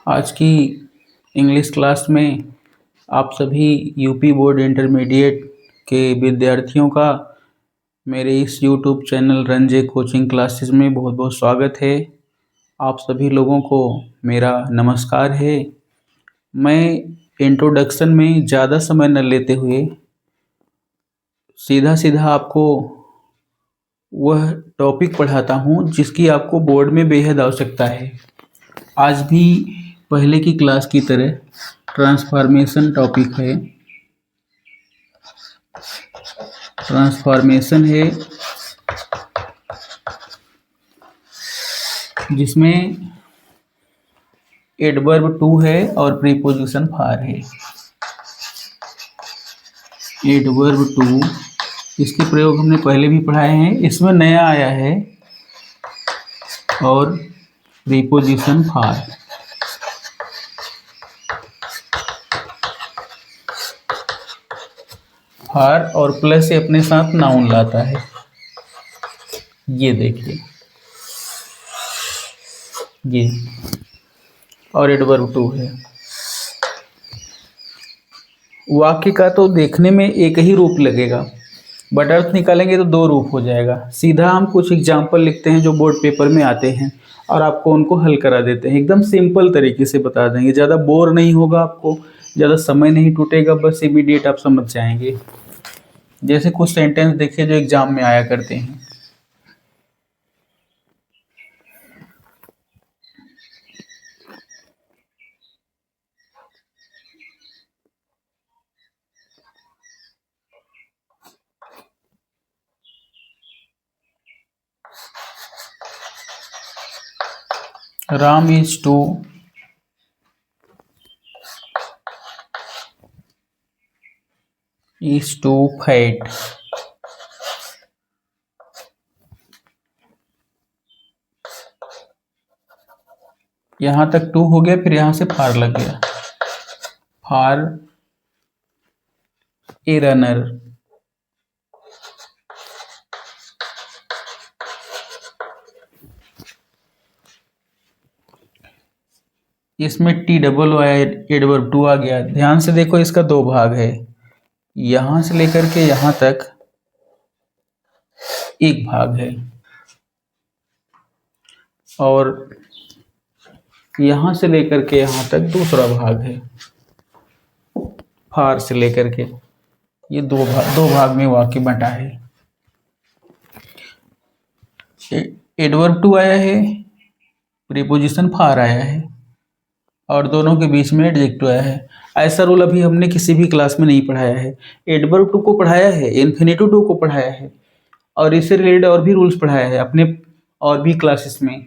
आज की English class में आप सभी यूपी बोर्ड इंटरमीडिएट के विद्यार्थियों का मेरे इस YouTube channel Ranje coaching classes में बहुत बहुत स्वागत है। आप सभी लोगों को मेरा नमस्कार है। मैं इंट्रोडक्शन में ज़्यादा समय न लेते हुए सीधा सीधा आपको वह टॉपिक पढ़ाता हूँ जिसकी आपको बोर्ड में बेहद आवश्यकता है। आज भी पहले की क्लास की तरह ट्रांसफॉर्मेशन टॉपिक है। ट्रांसफॉर्मेशन है जिसमें एडवर्ब टू है और प्रीपोजिशन फॉर है। एडवर्ब टू, इसके प्रयोग हमने पहले भी पढ़ाए हैं, इसमें नया आया है और प्रीपोजिशन फॉर। फॉर और प्लस से अपने साथ नाउन लाता है। ये देखिए, ये और एडवर्ब टू है। वाक्य का तो देखने में एक ही रूप लगेगा, बट अर्थ निकालेंगे तो दो रूप हो जाएगा। सीधा हम कुछ एग्जाम्पल लिखते हैं जो बोर्ड पेपर में आते हैं और आपको उनको हल करा देते हैं। एकदम सिंपल तरीके से बता देंगे, ज़्यादा बोर नहीं होगा, आपको ज़्यादा समय नहीं टूटेगा, बस इमीडिएट आप समझ जाएंगे। जैसे कुछ सेंटेंस देखिए जो एग्जाम में आया करते हैं। Ram is too fat. यहां तक टू हो गया, फिर यहां से फार लग गया। फार ए रनर। इसमें टी डबल आया, एडवर्ब टू आ गया। ध्यान से देखो, इसका दो भाग है, यहां से लेकर के यहां तक एक भाग है और यहां से लेकर के यहां तक दूसरा भाग है। फार से लेकर के ये दो भाग में वाक्य बंटा है। एडवर्ब टू आया है, प्रीपोजिशन फार आया है और दोनों के बीच में एडजेक्टिव आया है। ऐसा रूल अभी हमने किसी भी क्लास में नहीं पढ़ाया है। एडवर्ब टू को पढ़ाया है, इन्फिनेटिव टू को पढ़ाया है और इससे रिलेटेड और भी रूल्स पढ़ाया है अपने और भी क्लासेस में।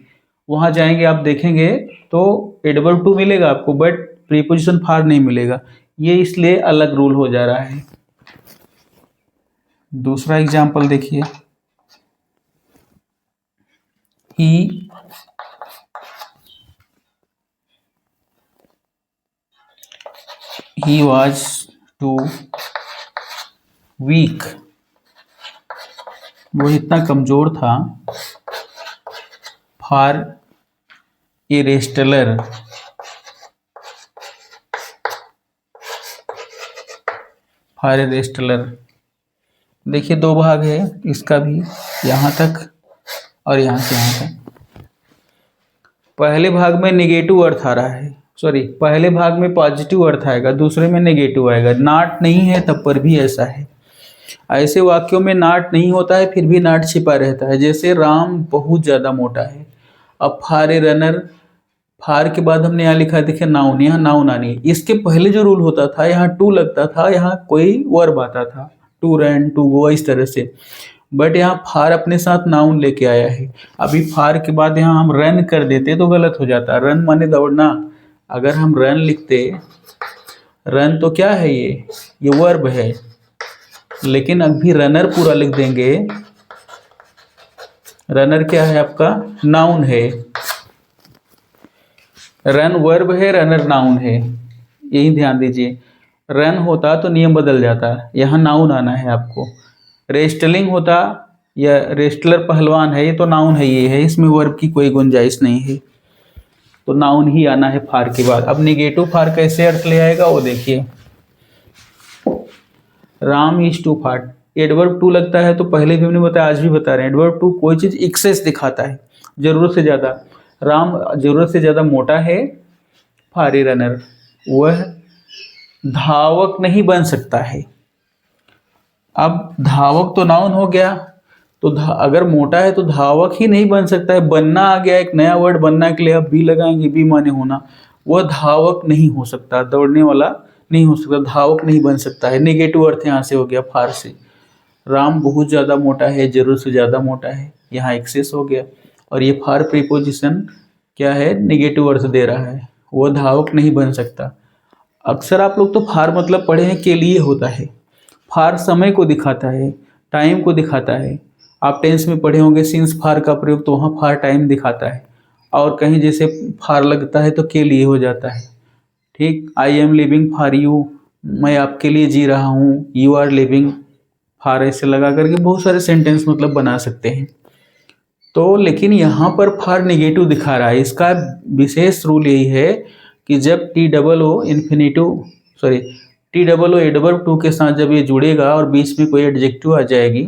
वहाँ जाएंगे आप देखेंगे तो एडवर्ब टू मिलेगा आपको, बट प्रीपोजिशन फार नहीं मिलेगा। ये इसलिए अलग रूल हो जा रहा है। दूसरा एग्जाम्पल देखिए, he was too weak। वो इतना कमजोर था। For a रेस्टलर। फॉर ए रेस्टलर, देखिए दो भाग है इसका भी, यहाँ तक और यहाँ से यहाँ तक। पहले भाग में नेगेटिव अर्थ आ रहा है, सॉरी, पहले भाग में पॉजिटिव अर्थ आएगा, दूसरे में नेगेटिव आएगा। नाट नहीं है तब पर भी ऐसा है। ऐसे वाक्यों में नाट नहीं होता है फिर भी नाट छिपा रहता है। जैसे राम बहुत ज़्यादा मोटा है। अब फार ए रनर, फार के बाद हमने यहाँ लिखा है, देखिए नाउन, यहाँ नाउन आनी है। इसके पहले जो रूल होता था, यहाँ टू लगता था, यहाँ कोई वर्ब आता था, टू रन, टू गो, इस तरह से। बट यहाँ फार अपने साथ नाउन लेके आया है। अभी फार के बाद यहाँ हम रन कर देते तो गलत हो जाता। रन माने दौड़ना, अगर हम रन लिखते, रन तो क्या है, ये वर्ब है, लेकिन अभी रनर पूरा लिख देंगे। रनर क्या है आपका, नाउन है। रन वर्ब है, रनर नाउन है, यही ध्यान दीजिए। रन होता तो नियम बदल जाता, यहाँ नाउन आना है आपको। रेस्टलिंग होता या रेस्टलर पहलवान है, ये तो नाउन है, ये है, इसमें वर्ब की कोई गुंजाइश नहीं है। तो नाउन ही आना है फार के बाद। अब निगेटिव फार कैसे अर्थ ले आएगा वो देखिए। Ram is too far, adverb too लगता है तो पहले भी हमने बताया, आज भी बता रहे हैं, एडवर्ब टू कोई चीज एक्सेस दिखाता है, जरूरत से ज्यादा। राम जरूरत से ज्यादा मोटा है, फार ए रनर, वह धावक नहीं बन सकता है। अब धावक तो नाउन हो गया, तो अगर मोटा है तो धावक ही नहीं बन सकता है, बनना आ गया, एक नया वर्ड बनना के लिए अब बी लगाएंगे, बी माने होना, वह धावक नहीं हो सकता, दौड़ने वाला नहीं हो सकता, धावक नहीं बन सकता है। नेगेटिव अर्थ यहाँ से हो गया फार से। राम बहुत ज़्यादा मोटा है, जरूरत से ज़्यादा मोटा है, यहाँ एक्सेस हो गया। और ये फार प्रीपोजिशन क्या है, नेगेटिव अर्थ दे रहा है, वह धावक नहीं बन सकता। अक्सर आप लोग तो फार मतलब पढ़े हैं के लिए होता है, फार समय को दिखाता है, टाइम को दिखाता है। आप टेंस में पढ़े होंगे सिंस फार का प्रयोग, तो वहाँ फार टाइम दिखाता है। और कहीं जैसे फार लगता है तो के लिए हो जाता है। ठीक, I am living for you, मैं आपके लिए जी रहा हूँ, यू आर लिविंग फार, ऐसे लगा करके बहुत सारे सेंटेंस मतलब बना सकते हैं। तो लेकिन यहाँ पर फार नेगेटिव दिखा रहा है। इसका विशेष रूल यही है कि जब T double O infinitive, sorry, T double O adverb too के साथ जब ये जुड़ेगा और बीच में कोई एडजेक्टिव आ जाएगी,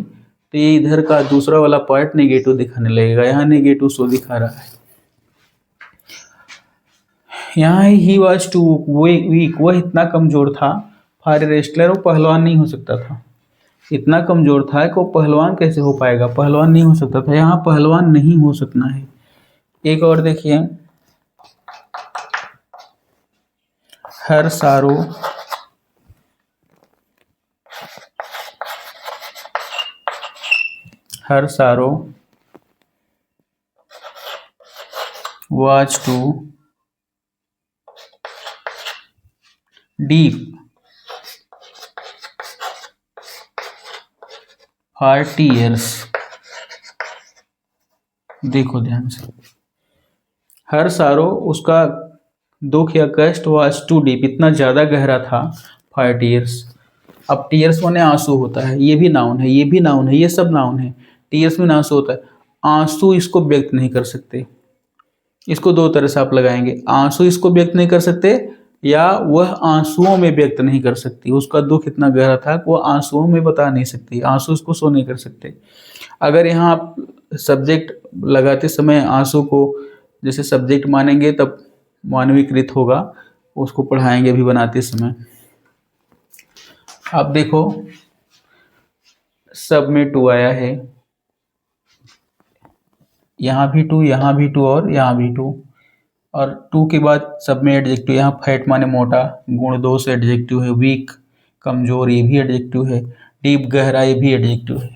तो ये इधर का दूसरा वाला पार्ट नेगेटिव दिखाने लगेगा। यहाँ नेगेटिव शो दिखा रहा है। यहाँ ही वॉज टू वीक, वह इतना कमजोर था, फॉर ए रेस्लर, वो पहलवान नहीं हो सकता था। इतना कमजोर था कि वो पहलवान कैसे हो पाएगा, पहलवान नहीं हो सकता था, यहाँ पहलवान नहीं हो सकना है। एक और देखिए, हर सारो was too deep for tears। देखो ध्यान से, हर सारो उसका दुख या कष्ट, was too deep इतना ज्यादा गहरा था, for tears। अब टीयर्स माने आंसू होता है, ये भी नाउन है, ये भी नाउन है, ये सब नाउन है। टीयर्स में आंसू होता है, आंसू इसको व्यक्त नहीं कर सकते। इसको दो तरह से आप लगाएंगे, आंसू इसको व्यक्त नहीं कर सकते, या वह आंसुओं में व्यक्त नहीं कर सकती। उसका दुख इतना गहरा था कि वह आंसुओं में बता नहीं सकती, आंसू इसको शो नहीं कर सकते। अगर यहाँ आप सब्जेक्ट लगाते समय आंसू को जैसे सब्जेक्ट मानेंगे तब मानवीकृत होगा, उसको पढ़ाएंगे अभी बनाते समय। आप देखो, सब में टू आया है, यहाँ भी टू, यहाँ भी टू और यहाँ भी टू, और टू के बाद सब में एडजेक्टिव। यहाँ फैट माने मोटा, गुण दोष एडजेक्टिव है, वीक कमजोर ये भी एडजेक्टिव है, डीप गहरा ये भी एडजेक्टिव है।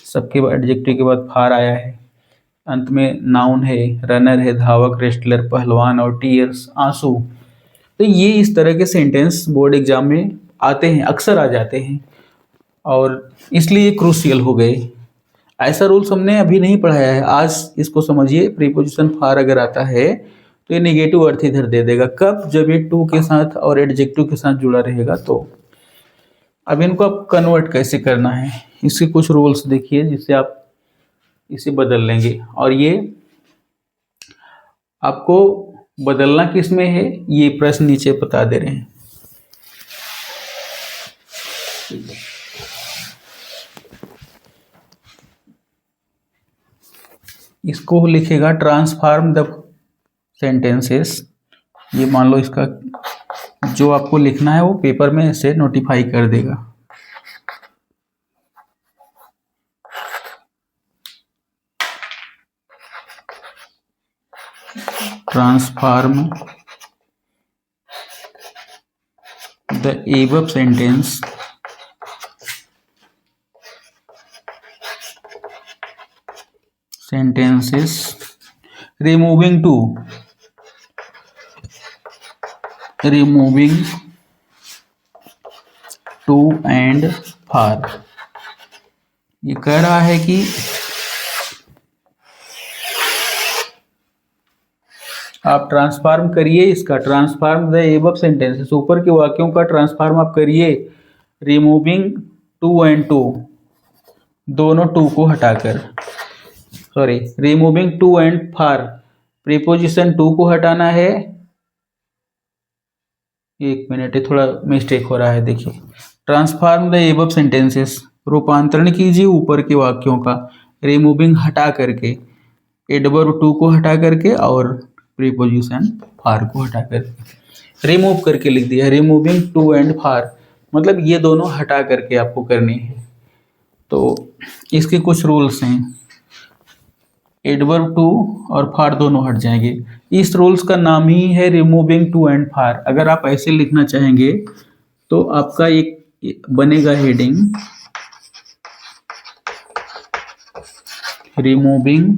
सबके बाद एडजेक्टिव के बाद फार आया है, अंत में नाउन है, रनर है, धावक, रेस्टलर, पहलवान, और टीयर्स आंसू। तो ये इस तरह के सेंटेंस बोर्ड एग्जाम में आते हैं, अक्सर आ जाते हैं, और इसलिए क्रूशियल हो गए। ऐसा रूल्स हमने अभी नहीं पढ़ाया है, आज इसको समझिए। प्रीपोजिशन फार अगर आता है तो ये नेगेटिव अर्थ इधर दे देगा, कब, जब ये टू के साथ और एडजेक्टिव के साथ जुड़ा रहेगा। तो अब इनको आप कन्वर्ट कैसे करना है, इसके कुछ रूल्स देखिए जिससे आप इसे बदल लेंगे। और ये आपको बदलना किस में है, ये प्रश्न नीचे बता दे रहे हैं। इसको लिखेगा ट्रांसफॉर्म द सेंटेंसेस। ये मान लो इसका जो आपको लिखना है वो पेपर में ऐसे नोटिफाई कर देगा। Transform the above sentence sentences removing two and far। ये कह रहा है कि आप ट्रांसफॉर्म करिए इसका, ट्रांसफॉर्म द एबव सेंटेंसेस, ऊपर के वाक्यों का ट्रांसफॉर्म आप करिए, रिमूविंग टू एंड टू, दोनों टू को हटाकर, sorry, removing to and far, preposition to को हटाना है, एक मिनट, ये थोड़ा मिस्टेक हो रहा है, देखिए। ट्रांसफॉर्म द एबव सेंटेंसेस, रूपांतरण कीजिए ऊपर के वाक्यों का, रिमूविंग हटा करके, एडवर्ब टू को हटा करके और प्रीपोजिशन फार को हटा करके, रिमूव करके लिख दिया, रिमूविंग टू एंड फार, मतलब ये दोनों हटा करके आपको करने हैं। तो इसके कुछ रूल्स हैं, एडवर्ब टू और फार दोनों हट जाएंगे। इस रूल्स का नाम ही है रिमूविंग टू एंड फार। अगर आप ऐसे लिखना चाहेंगे तो आपका एक बनेगा heading, removing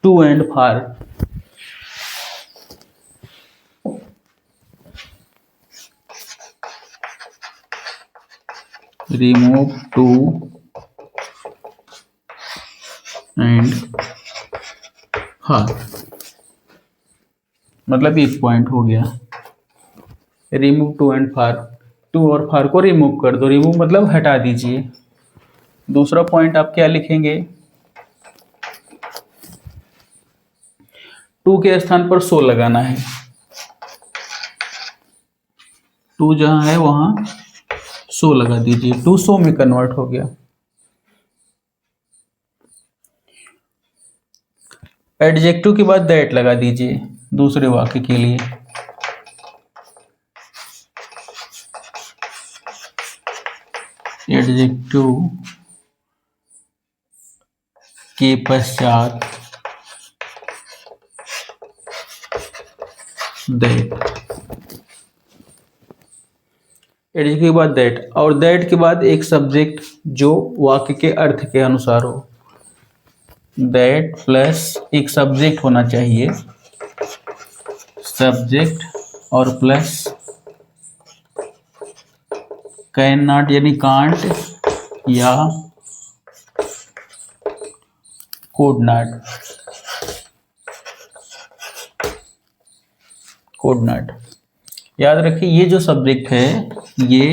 to and far. Remove to and far, मतलब एक पॉइंट हो गया। Remove to and far, to और फार को रिमूव कर दो, रिमूव मतलब हटा दीजिए। दूसरा पॉइंट आप क्या लिखेंगे, टू के स्थान पर सो लगाना है, टू जहां है वहां सो लगा दीजिए, टू सो में कन्वर्ट हो गया। एडजेक्टिव के बाद दैट लगा दीजिए दूसरे वाक्य के लिए, एडजेक्टिव के पश्चात दैट, एडजेक्टिव के बाद दैट, और दैट के बाद एक सब्जेक्ट जो वाक्य के अर्थ के अनुसार हो, दैट प्लस एक सब्जेक्ट होना चाहिए, सब्जेक्ट और प्लस कैन नॉट यानी कांट या कोड नॉट, कोड नॉट। याद रखिए ये जो सब्जेक्ट है ये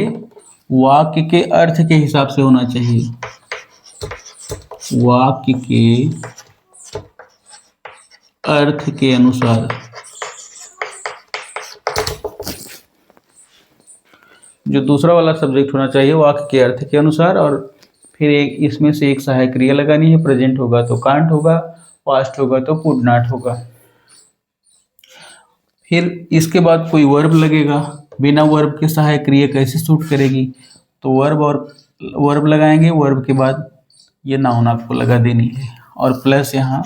वाक्य के अर्थ के हिसाब से होना चाहिए, वाक्य के अर्थ के अनुसार। जो दूसरा वाला सब्जेक्ट होना चाहिए वाक्य के अर्थ के अनुसार, और फिर एक इसमें से एक सहायक क्रिया लगानी है, प्रेजेंट होगा तो कांट होगा, पास्ट होगा तो कुड नॉट होगा। फिर इसके बाद कोई वर्ब लगेगा, बिना वर्ब के सहायक क्रिया कैसे सूट करेगी, तो वर्ब और वर्ब लगाएंगे, वर्ब के बाद ये नाउन आपको लगा देनी है, और प्लस यहाँ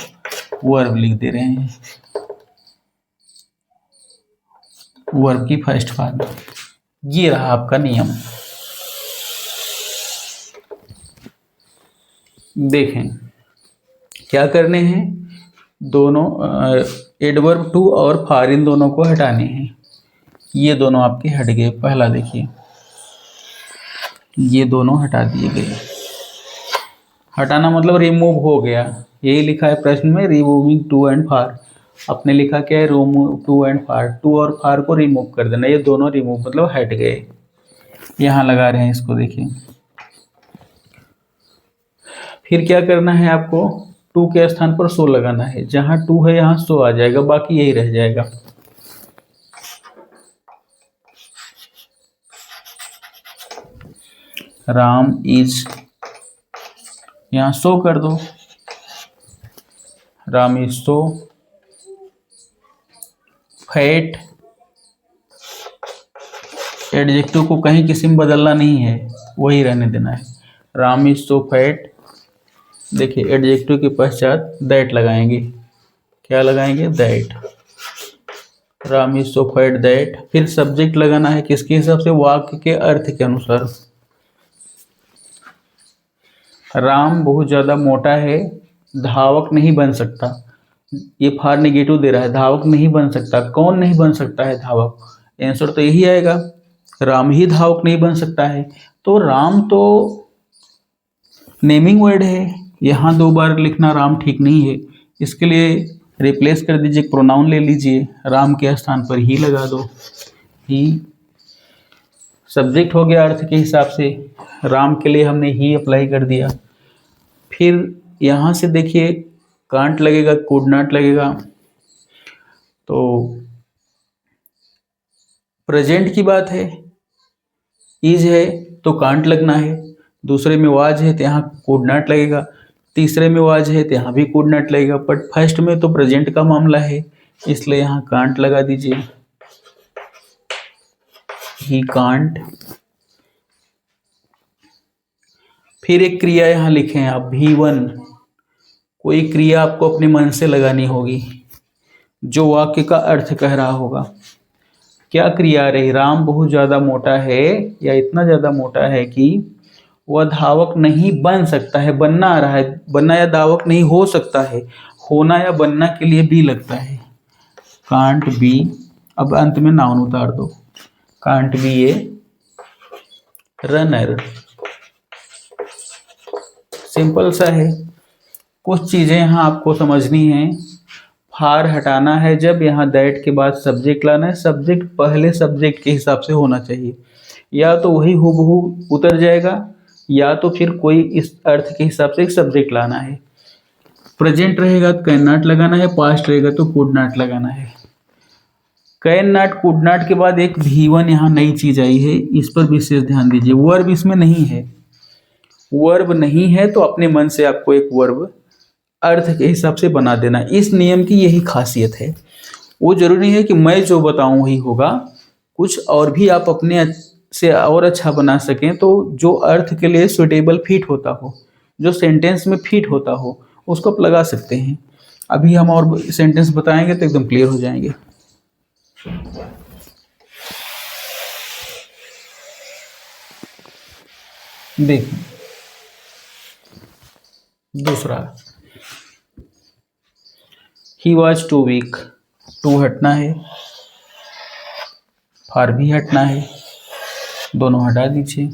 वर्ब लिख दे रहे हैं, वर्ब की फर्स्ट फॉर्म। ये रहा आपका नियम। देखें क्या करने हैं, दोनों एडवर्ब टू और फार इन दोनों को हटाने हैं। ये दोनों आपके हट गए, पहला देखिए ये दोनों हटा दिए गए, हटाना मतलब रिमूव हो गया, यही लिखा है प्रश्न में, रिमूविंग टू एंड फार। आपने लिखा क्या है, remove to and far, to और फार को रिमूव कर देना, ये दोनों रिमूव मतलब हट गए। यहाँ लगा रहे हैं इसको, देखिए। फिर क्या करना है आपको, टू के स्थान पर सो लगाना है, जहां टू है यहाँ सो आ जाएगा, बाकी यही रह जाएगा। राम इज, यहाँ सो कर दो, Ram is so fat, adjective को कहीं किसी में बदलना नहीं है, वही रहने देना है, राम इज सो फैट। देखिए एडजेक्टिव के पश्चात दैट लगाएंगे, क्या लगाएंगे, that, Ram is so fat that. फिर सब्जेक्ट लगाना है किसके हिसाब से, वाक्य के अर्थ के अनुसार। राम बहुत ज़्यादा मोटा है, धावक नहीं बन सकता, ये फार नेगेटिव दे रहा है, धावक नहीं बन सकता, कौन नहीं बन सकता है धावक, आंसर तो यही आएगा, राम ही धावक नहीं बन सकता है। तो राम तो नेमिंग वर्ड है, यहाँ दो बार लिखना राम ठीक नहीं है, इसके लिए रिप्लेस कर दीजिए, प्रोनाउन ले लीजिए, राम के स्थान पर ही लगा दो, ही सब्जेक्ट हो गया अर्थ के हिसाब से, राम के लिए हमने ही अप्लाई कर दिया। फिर यहाँ से देखिए कांट लगेगा, कुड नॉट लगेगा। तो प्रेजेंट की बात है, इज है तो कांट लगना है, दूसरे में वाज है तो यहाँ कुड नॉट लगेगा, तीसरे में वाज है तो यहाँ भी कुड नॉट लगेगा, बट फर्स्ट में तो प्रेजेंट का मामला है इसलिए यहाँ कांट लगा दीजिए, ही कांट। फिर एक क्रिया यहाँ लिखें आप V1, कोई क्रिया आपको अपने मन से लगानी होगी जो वाक्य का अर्थ कह रहा होगा। क्या क्रिया रही? राम बहुत ज़्यादा मोटा है या इतना ज़्यादा मोटा है कि वह धावक नहीं बन सकता है, बनना आ रहा है, बनना या धावक नहीं हो सकता है, होना या बनना के लिए बी लगता है, कांट बी। अब अंत में नाउन उतार दो, can't be a runner. Simple सा है। कुछ चीज़ें यहाँ आपको समझनी है। फार हटाना है जब यहाँ दैट के बाद सब्जेक्ट लाना है, सब्जेक्ट पहले सब्जेक्ट के हिसाब से होना चाहिए, या तो वही हूबहू उतर जाएगा या तो फिर कोई इस अर्थ के हिसाब से एक सब्जेक्ट लाना है। प्रेजेंट रहेगा तो कैन नॉट लगाना है, पास्ट रहेगा तो कुड नॉट लगाना है। कैन नॉट कुड नॉट के बाद एक V1 यहाँ नई चीज आई है, इस पर विशेष ध्यान दीजिए। वर्ब इसमें नहीं है, वर्ब नहीं है तो अपने मन से आपको एक वर्ब अर्थ के हिसाब से बना देना। इस नियम की यही खासियत है। वो जरूरी है कि मैं जो बताऊं वही होगा, कुछ और भी आप अपने से और अच्छा बना सकें तो जो अर्थ के लिए सुटेबल फिट होता हो, जो सेंटेंस में फिट होता हो, उसको आप लगा सकते हैं। अभी हम और सेंटेंस बताएंगे तो एकदम क्लियर हो जाएंगे। देखिए दूसरा, he was too weak, too हटना है, फार भी हटना है, दोनों हटा दीजिए।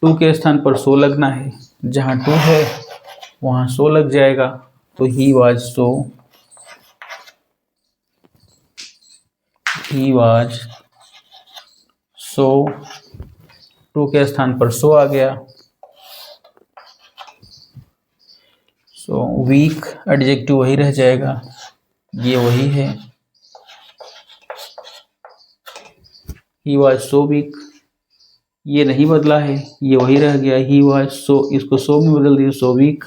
टू के स्थान पर सो लगना है, जहाँ टू है वहाँ सो लग जाएगा, तो he was so, he was so. Too के स्थान पर सो आ गया, सो वीक एडजेक्टिव वही रह जाएगा, ये वही है, ही वॉज सो वीक, ये नहीं बदला है, ये वही रह गया, ही वॉज सो, इसको सो में बदल दिया, सो वीक।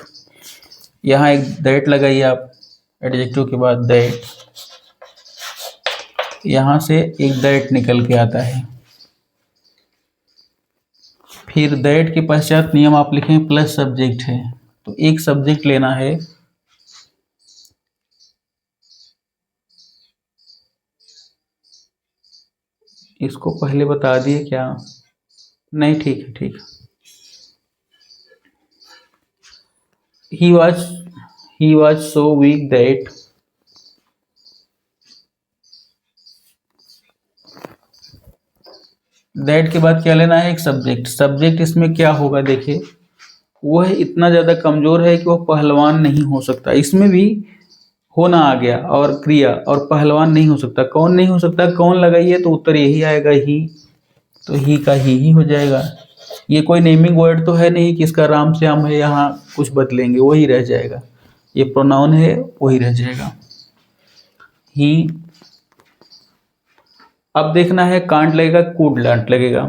यहाँ एक दैट लगाइए आप एडजेक्टिव के बाद दैट, यहाँ से एक दैट निकल के आता है। फिर दैट के पश्चात नियम आप लिखें प्लस सब्जेक्ट है, तो एक सब्जेक्ट लेना है, इसको पहले बता दिए क्या? नहीं, ठीक है, ठीक है। he was so weak that that के बाद क्या लेना है? एक सब्जेक्ट। सब्जेक्ट इसमें क्या होगा? देखिए, वह इतना ज़्यादा कमज़ोर है कि वह पहलवान नहीं हो सकता। इसमें भी होना आ गया और क्रिया, और पहलवान नहीं हो सकता। कौन नहीं हो सकता? कौन लगाइए तो उत्तर यही आएगा, ही। तो ही का ही हो जाएगा। ये कोई नेमिंग वर्ड तो है नहीं कि इसका राम श्याम है, यहाँ कुछ बदलेंगे, वही रह जाएगा। ये प्रोनाउन है, वही रह जाएगा, ही। अब देखना है कांट लगेगा, कुड नॉट लगेगा।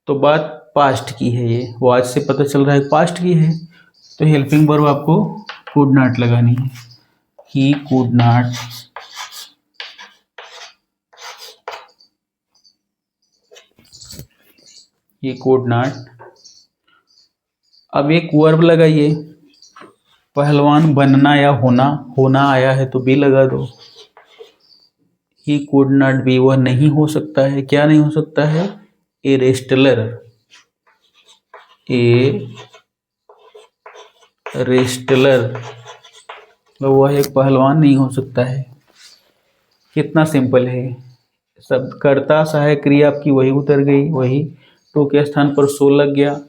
तो बात पास्ट की है, ये वाज से पता चल रहा है पास्ट की है, तो हेल्पिंग वर्ब आपको कुड नॉट लगानी है, ही कुड नॉट। ये कुड नॉट। अब एक वर्ब लगाइए, पहलवान बनना या होना, होना आया है तो बी लगा दो। ही कुड नॉट बी, वह नहीं हो सकता है। क्या नहीं हो सकता है? ए रेस्टलर, ए रेस्टलर, तो वह एक पहलवान नहीं हो सकता है। कितना सिंपल है। सब कर्ता सहायक क्रिया आपकी वही उतर गई, वही टू के स्थान पर सो लग गया,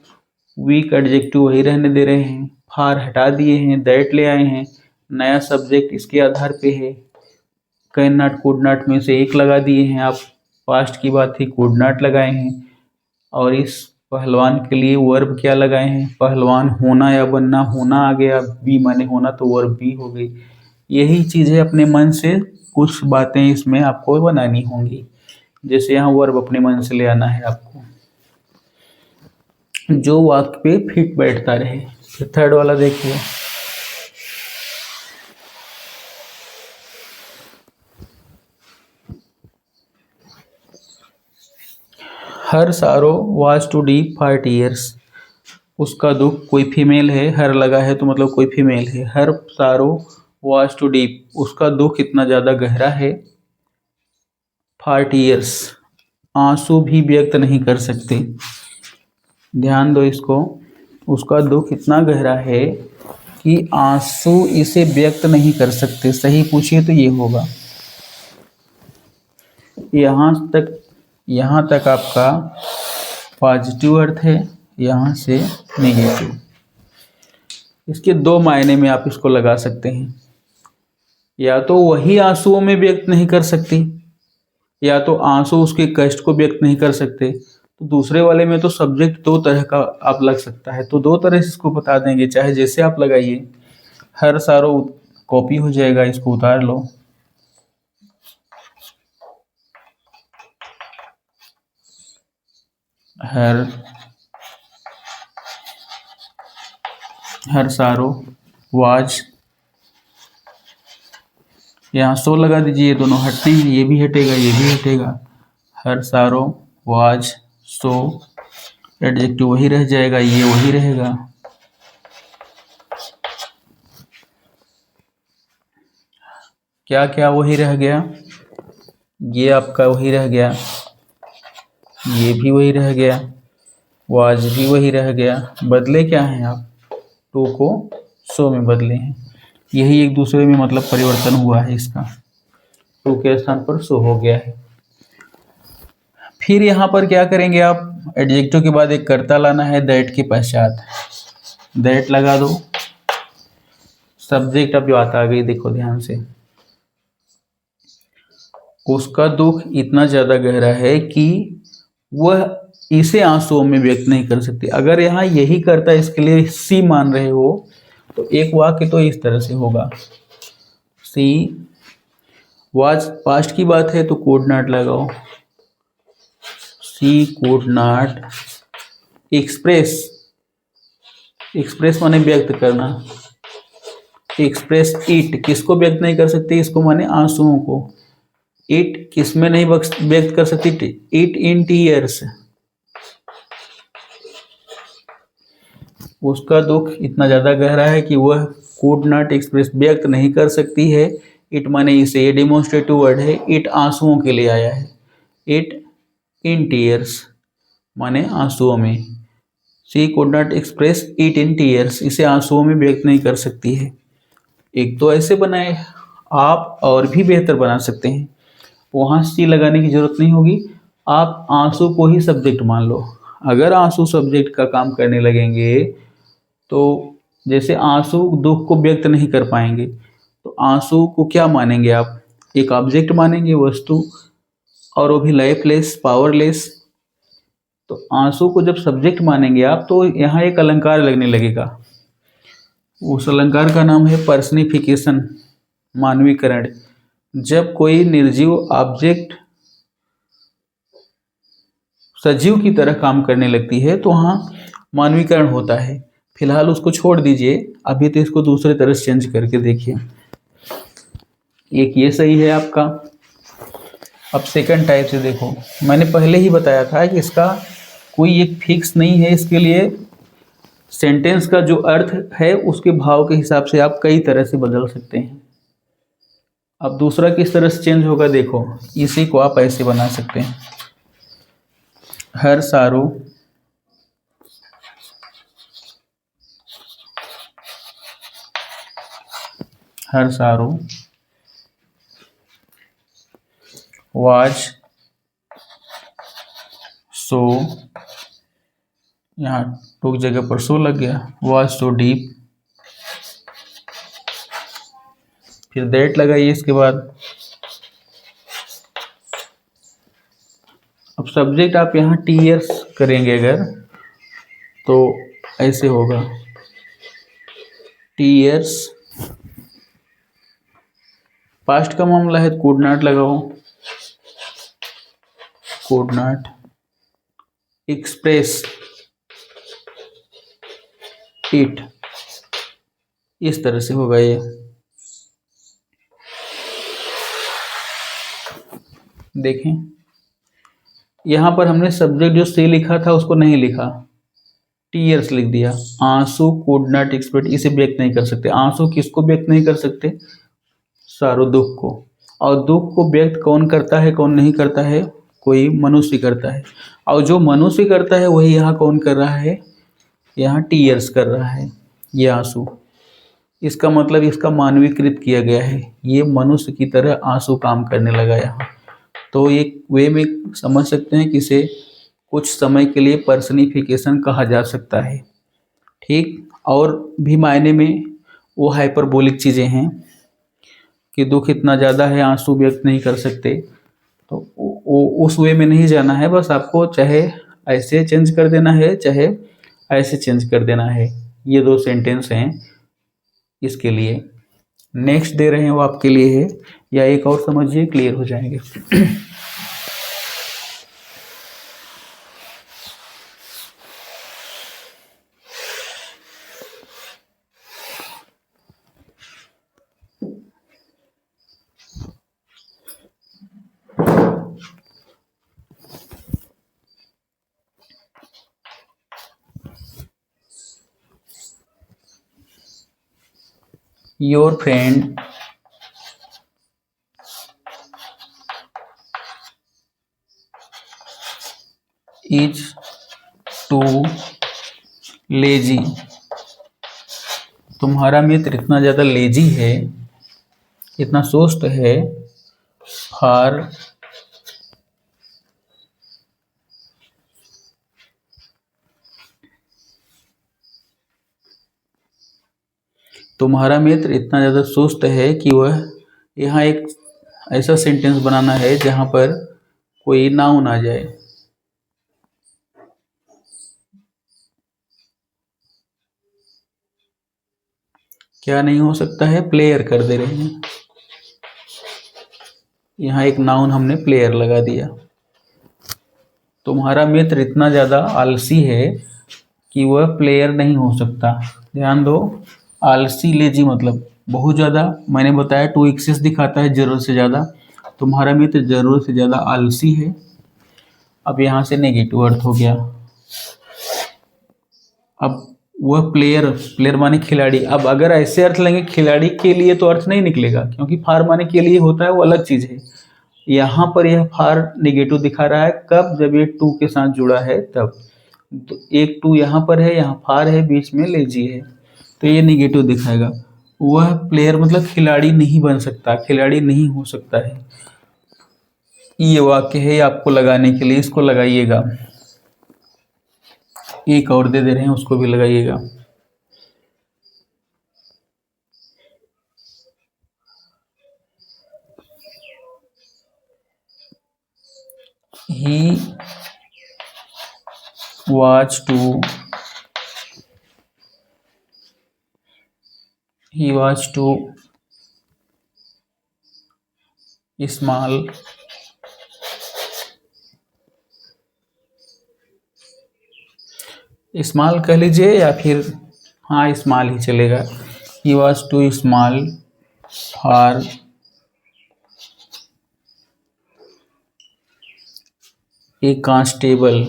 वीक एडजेक्टिव वही रहने दे रहे हैं, फार हटा दिए हैं, दैट ले आए हैं, नया सब्जेक्ट इसके आधार पे है, कैन नॉट कुड नॉट में से एक लगा दिए हैं आप, पास्ट की बात थी, कुड नॉट लगाए हैं, और इस पहलवान के लिए वर्ब क्या लगाए हैं, पहलवान होना या बनना, होना आ गया, बी माने होना तो वर्ब बी हो गई। यही चीज़ है, अपने मन से कुछ बातें इसमें आपको बनानी होंगी। जैसे यहाँ वर्ब अपने मन से ले आना है आपको, जो वाक्य पे फिट बैठता रहे। फिर थर्ड वाला देखिए, हर सारो वाज टू डीप 40 ईयर्स। उसका दुख, कोई फीमेल है, हर लगा है तो मतलब कोई फीमेल है। हर सारो वाज टू डीप, उसका दुख इतना ज़्यादा गहरा है। 40 ईयर्स, आंसू भी व्यक्त नहीं कर सकते। ध्यान दो इसको, उसका दुख इतना गहरा है कि आंसू इसे व्यक्त नहीं कर सकते। सही पूछिए तो ये होगा। यहाँ तक आपका पॉजिटिव अर्थ है, यहाँ से नेगेटिव। इसके दो मायने में आप इसको लगा सकते हैं। या तो वही आंसुओं में व्यक्त नहीं कर सकती, या तो आंसू उसके कष्ट को व्यक्त नहीं कर सकते। तो दूसरे वाले में तो सब्जेक्ट दो तरह का आप लग सकता है, तो दो तरह से इसको बता देंगे, चाहे जैसे आप लगाइए। हर सारो कॉपी हो जाएगा, इसको उतार लो। हर सारो वाज, यहाँ सो लगा दीजिए, ये दोनों हटते हैं, ये भी हटेगा ये भी हटेगा। हर सारो वाज सो, एडजेक्टिव वही रह जाएगा, ये वही रहेगा। क्या क्या वही रह गया, ये आपका वही रह गया, ये भी वही रह गया, वाज भी वही रह गया। बदले क्या हैं आप, टू को सो में बदले हैं। यही एक दूसरे में मतलब परिवर्तन हुआ है इसका, टू के स्थान पर सो हो गया है। फिर यहाँ पर क्या करेंगे आप, एडजेक्टिव के बाद एक कर्ता लाना है, दैट के पश्चात दैट लगा दो। सब्जेक्ट अब जो आता आ गई, देखो ध्यान से, उसका दुख इतना ज़्यादा गहरा है कि वह इसे आंसुओं में व्यक्त नहीं कर सकती। अगर यहाँ यही करता इसके लिए सी मान रहे हो तो एक वाक्य तो इस तरह से होगा, सी वाज पास्ट की बात है तो कुड नॉट लगाओ, सी कुड नॉट एक्सप्रेस, एक्सप्रेस माने व्यक्त करना, एक्सप्रेस इट किसको व्यक्त नहीं कर सकती, इसको माने आंसुओं को। इट किस में नहीं व्यक्त कर सकती, इट इन टीयर्स। उसका दुख इतना ज़्यादा गहरा है कि वह कुड नॉट एक्सप्रेस व्यक्त नहीं कर सकती है। इट माने इसे, ये डिमोन्स्ट्रेटिव वर्ड है, इट आंसुओं के लिए आया है। इट इन टीयर्स माने आंसुओं में। She could not express it in tears, इसे आंसुओं में व्यक्त नहीं कर सकती है। एक तो ऐसे बनाए, आप और भी बेहतर बना सकते हैं। वहाँ सी लगाने की जरूरत नहीं होगी, आप आंसू को ही सब्जेक्ट मान लो। अगर आंसू सब्जेक्ट का काम करने लगेंगे तो जैसे आंसू दुख को व्यक्त नहीं कर पाएंगे, तो आंसू को क्या मानेंगे आप, एक ऑब्जेक्ट मानेंगे, वस्तु, और वो भी लाइफलेस, पावरलेस। तो आंसू को जब सब्जेक्ट मानेंगे आप तो यहाँ एक अलंकार लगने लगेगा। उस अलंकार का नाम है पर्सनिफिकेशन, मानवीकरण। जब कोई निर्जीव ऑब्जेक्ट सजीव की तरह काम करने लगती है तो वहाँ मानवीकरण होता है। फिलहाल उसको छोड़ दीजिए, अभी तो इसको दूसरे तरह से चेंज करके देखिए। एक ये सही है आपका। अब सेकंड टाइप से देखो, मैंने पहले ही बताया था कि इसका कोई एक फिक्स नहीं है, इसके लिए सेंटेंस का जो अर्थ है उसके भाव के हिसाब से आप कई तरह से बदल सकते हैं। अब दूसरा किस तरह से चेंज होगा देखो, इसी को आप ऐसे बना सकते हैं, हर सारो हर सारो वाज सो, यहाँ टू जगह पर सो लग गया, वाज सो डीप, फिर दैट लगाइए इसके बाद। अब सब्जेक्ट आप यहाँ टीयर्स करेंगे अगर, तो ऐसे होगा टीयर्स। पास्ट का मामला है, कुड नॉट लगाओ, कुड नॉट एक्सप्रेस इट, इस तरह से होगा ये। देखें यहां पर हमने सब्जेक्ट जो से लिखा था उसको नहीं लिखा, टीयर्स लिख दिया। आंसू कुड नॉट एक्सप्रेस, इसे व्यक्त नहीं कर सकते। आंसू किसको व्यक्त नहीं कर सकते? सारो दुख को। और दुख को व्यक्त कौन करता है, कौन नहीं करता है? कोई मनुष्य करता है। और जो मनुष्य करता है वही यहाँ कौन कर रहा है? यहाँ टीयर्स कर रहा है, ये आंसू। इसका मतलब इसका मानवीकृत किया गया है, ये मनुष्य की तरह आंसू काम करने लगा यहाँ। तो एक वे में समझ सकते हैं कि इसे कुछ समय के लिए पर्सनिफिकेशन कहा जा सकता है। ठीक, और भी मायने में वो हाइपरबोलिक चीज़ें हैं कि दुख इतना ज़्यादा है आंसू व्यक्त नहीं कर सकते, तो उस वे में नहीं जाना है। बस आपको चाहे ऐसे चेंज कर देना है, चाहे ऐसे चेंज कर देना है। ये दो सेंटेंस हैं इसके लिए। नेक्स्ट दे रहे हैं वो आपके लिए है, या एक और समझिए, क्लियर हो जाएंगे। Your friend is too lazy, तुम्हारा मित्र इतना ज़्यादा लेजी है, इतना सुस्त है, फॉर तुम्हारा मित्र इतना ज़्यादा सुस्त है कि वह, यहाँ एक ऐसा सेंटेंस बनाना है जहाँ पर कोई नाउन आ जाए। क्या नहीं हो सकता है? प्लेयर कर दे रहे हैं। यहाँ एक नाउन हमने प्लेयर लगा दिया। तुम्हारा मित्र इतना ज़्यादा आलसी है कि वह प्लेयर नहीं हो सकता। ध्यान दो, आलसी लेजी मतलब बहुत ज़्यादा, मैंने बताया टू एक्सेस दिखाता है ज़रूरत से ज़्यादा। तुम्हारा मित्र ज़रूरत से ज़्यादा आलसी है। अब यहाँ से नेगेटिव अर्थ हो गया। अब वह प्लेयर, प्लेयर माने खिलाड़ी। अब अगर ऐसे अर्थ लेंगे खिलाड़ी के लिए तो अर्थ नहीं निकलेगा, क्योंकि फार माने के लिए होता है, वो अलग चीज़ है। यहाँ पर यह फार नेगेटिव दिखा रहा है, कब? जब ये टू के साथ जुड़ा है तब। तो एक टू यहाँ पर है, यहाँ फार है, बीच में लेजी है, तो ये नेगेटिव दिखाएगा। वह प्लेयर मतलब खिलाड़ी नहीं बन सकता, खिलाड़ी नहीं हो सकता है। ये वाक्य है आपको लगाने के लिए, इसको लगाइएगा। एक और दे रहे हैं, उसको भी लगाइएगा। He was too small small कह लीजिए, या फिर हाँ स्मॉल ही चलेगा। He was too small for a constable.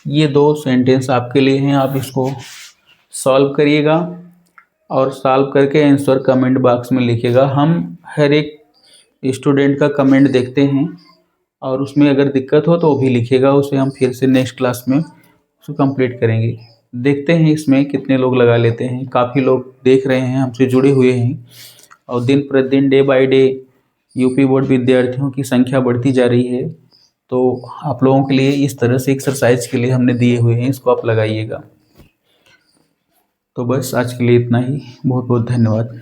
ये दो सेंटेंस आपके लिए हैं, आप इसको सॉल्व करिएगा और सॉल्व करके आंसर कमेंट बॉक्स में लिखिएगा। हम हर एक स्टूडेंट का कमेंट देखते हैं और उसमें अगर दिक्कत हो तो वो भी लिखिएगा, उसे हम फिर से नेक्स्ट क्लास में उसको कंप्लीट करेंगे। देखते हैं इसमें कितने लोग लगा लेते हैं। काफ़ी लोग देख रहे हैं, हमसे जुड़े हुए हैं, और दिन प्रतिदिन day by day UP board विद्यार्थियों की संख्या बढ़ती जा रही है। तो आप लोगों के लिए इस तरह से एक्सरसाइज के लिए हमने दिए हुए हैं, इसको आप लगाइएगा। तो बस आज के लिए इतना ही। बहुत बहुत धन्यवाद।